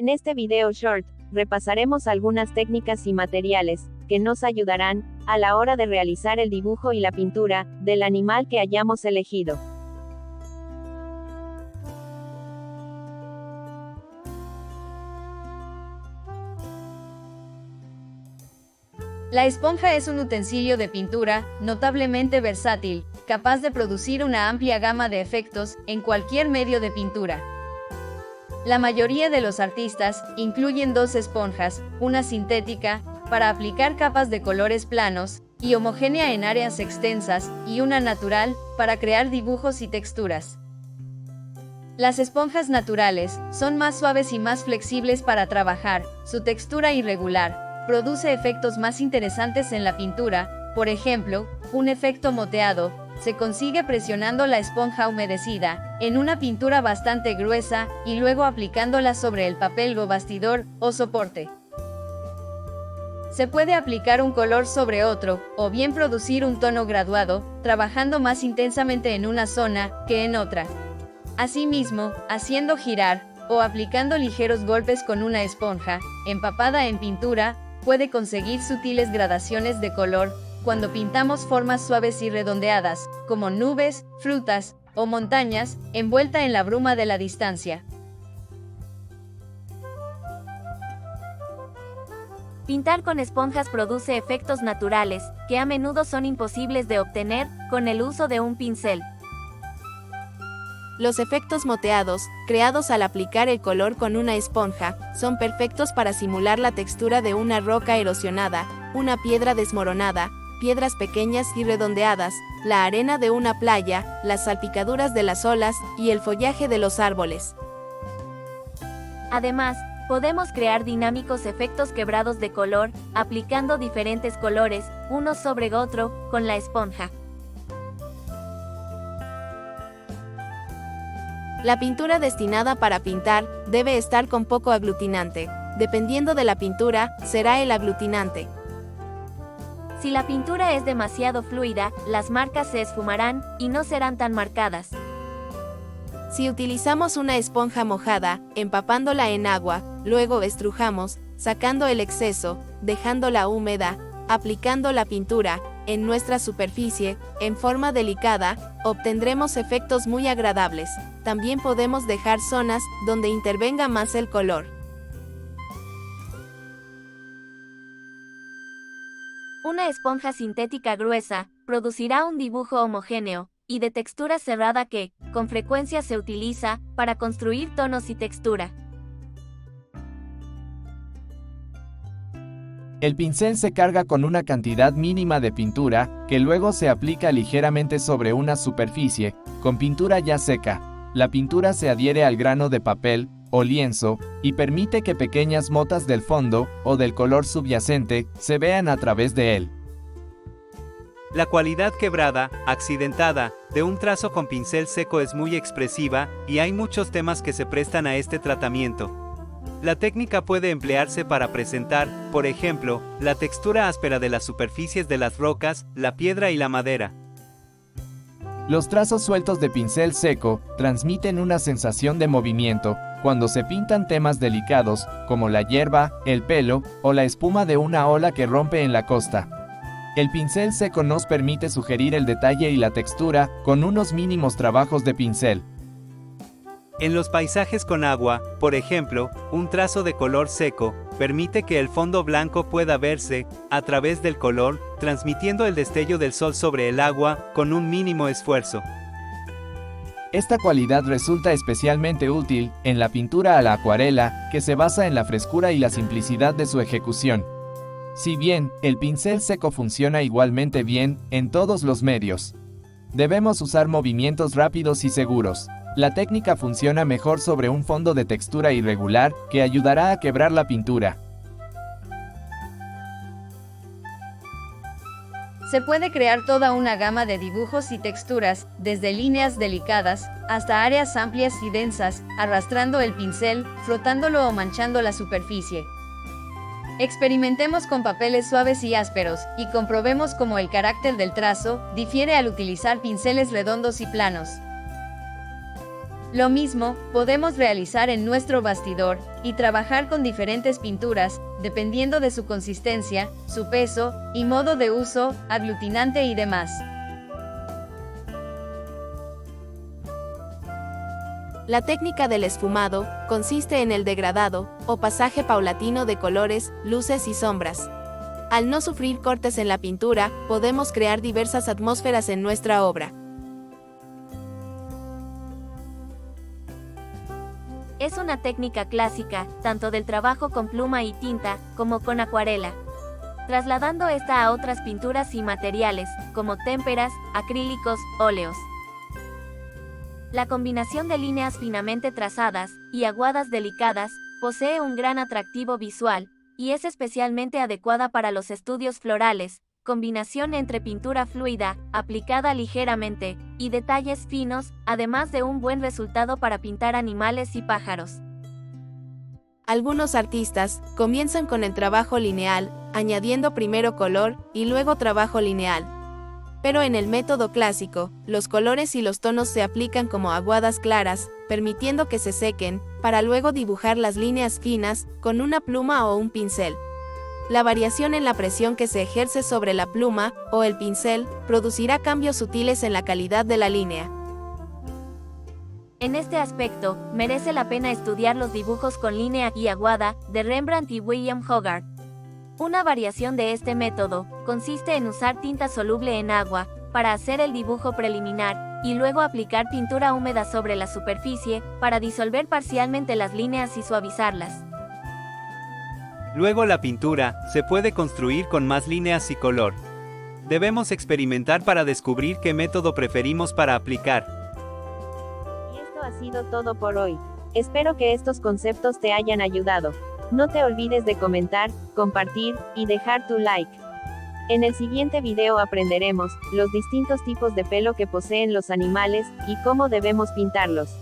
En este video short, repasaremos algunas técnicas y materiales, que nos ayudarán, a la hora de realizar el dibujo y la pintura, del animal que hayamos elegido. La esponja es un utensilio de pintura, notablemente versátil, capaz de producir una amplia gama de efectos, en cualquier medio de pintura. La mayoría de los artistas incluyen dos esponjas, una sintética, para aplicar capas de colores planos y homogénea en áreas extensas, y una natural, para crear dibujos y texturas. Las esponjas naturales son más suaves y más flexibles para trabajar, su textura irregular produce efectos más interesantes en la pintura. Por ejemplo, un efecto moteado se consigue presionando la esponja humedecida en una pintura bastante gruesa y luego aplicándola sobre el papel o bastidor o soporte. Se puede aplicar un color sobre otro, o bien producir un tono graduado, trabajando más intensamente en una zona que en otra. Asimismo, haciendo girar o aplicando ligeros golpes con una esponja empapada en pintura, puede conseguir sutiles gradaciones de color cuando pintamos formas suaves y redondeadas, como nubes, frutas o montañas, envuelta en la bruma de la distancia. Pintar con esponjas produce efectos naturales, que a menudo son imposibles de obtener con el uso de un pincel. Los efectos moteados, creados al aplicar el color con una esponja, son perfectos para simular la textura de una roca erosionada, una piedra desmoronada, piedras pequeñas y redondeadas, la arena de una playa, las salpicaduras de las olas y el follaje de los árboles. Además, podemos crear dinámicos efectos quebrados de color, aplicando diferentes colores, uno sobre otro, con la esponja. La pintura destinada para pintar debe estar con poco aglutinante. Dependiendo de la pintura, será el aglutinante. Si la pintura es demasiado fluida, las marcas se esfumarán y no serán tan marcadas. Si utilizamos una esponja mojada, empapándola en agua, luego estrujamos, sacando el exceso, dejándola húmeda, aplicando la pintura en nuestra superficie, en forma delicada, obtendremos efectos muy agradables. También podemos dejar zonas donde intervenga más el color. Una esponja sintética gruesa producirá un dibujo homogéneo y de textura cerrada que, con frecuencia, se utiliza para construir tonos y textura. El pincel se carga con una cantidad mínima de pintura, que luego se aplica ligeramente sobre una superficie, con pintura ya seca. La pintura se adhiere al grano de papel o lienzo, y permite que pequeñas motas del fondo, o del color subyacente, se vean a través de él. La cualidad quebrada, accidentada, de un trazo con pincel seco es muy expresiva, y hay muchos temas que se prestan a este tratamiento. La técnica puede emplearse para presentar, por ejemplo, la textura áspera de las superficies de las rocas, la piedra y la madera. Los trazos sueltos de pincel seco transmiten una sensación de movimiento cuando se pintan temas delicados, como la hierba, el pelo o la espuma de una ola que rompe en la costa. El pincel seco nos permite sugerir el detalle y la textura con unos mínimos trabajos de pincel. En los paisajes con agua, por ejemplo, un trazo de color seco permite que el fondo blanco pueda verse, a través del color, transmitiendo el destello del sol sobre el agua, con un mínimo esfuerzo. Esta cualidad resulta especialmente útil en la pintura a la acuarela, que se basa en la frescura y la simplicidad de su ejecución. Si bien, el pincel seco funciona igualmente bien en todos los medios. Debemos usar movimientos rápidos y seguros. La técnica funciona mejor sobre un fondo de textura irregular, que ayudará a quebrar la pintura. Se puede crear toda una gama de dibujos y texturas, desde líneas delicadas, hasta áreas amplias y densas, arrastrando el pincel, frotándolo o manchando la superficie. Experimentemos con papeles suaves y ásperos, y comprobemos cómo el carácter del trazo difiere al utilizar pinceles redondos y planos. Lo mismo podemos realizar en nuestro bastidor, y trabajar con diferentes pinturas, dependiendo de su consistencia, su peso y modo de uso, aglutinante y demás. La técnica del esfumado consiste en el degradado o pasaje paulatino de colores, luces y sombras. Al no sufrir cortes en la pintura, podemos crear diversas atmósferas en nuestra obra. Es una técnica clásica, tanto del trabajo con pluma y tinta, como con acuarela, trasladando esta a otras pinturas y materiales, como témperas, acrílicos, óleos. La combinación de líneas finamente trazadas y aguadas delicadas posee un gran atractivo visual, y es especialmente adecuada para los estudios florales, combinación entre pintura fluida, aplicada ligeramente, y detalles finos, además de un buen resultado para pintar animales y pájaros. Algunos artistas comienzan con el trabajo lineal, añadiendo primero color y luego trabajo lineal. Pero en el método clásico, los colores y los tonos se aplican como aguadas claras, permitiendo que se sequen, para luego dibujar las líneas finas con una pluma o un pincel. La variación en la presión que se ejerce sobre la pluma o el pincel producirá cambios sutiles en la calidad de la línea. En este aspecto, merece la pena estudiar los dibujos con línea y aguada de Rembrandt y William Hogarth. Una variación de este método consiste en usar tinta soluble en agua para hacer el dibujo preliminar y luego aplicar pintura húmeda sobre la superficie para disolver parcialmente las líneas y suavizarlas. Luego la pintura se puede construir con más líneas y color. Debemos experimentar para descubrir qué método preferimos para aplicar. Y esto ha sido todo por hoy. Espero que estos conceptos te hayan ayudado. No te olvides de comentar, compartir y dejar tu like. En el siguiente video aprenderemos los distintos tipos de pelo que poseen los animales y cómo debemos pintarlos.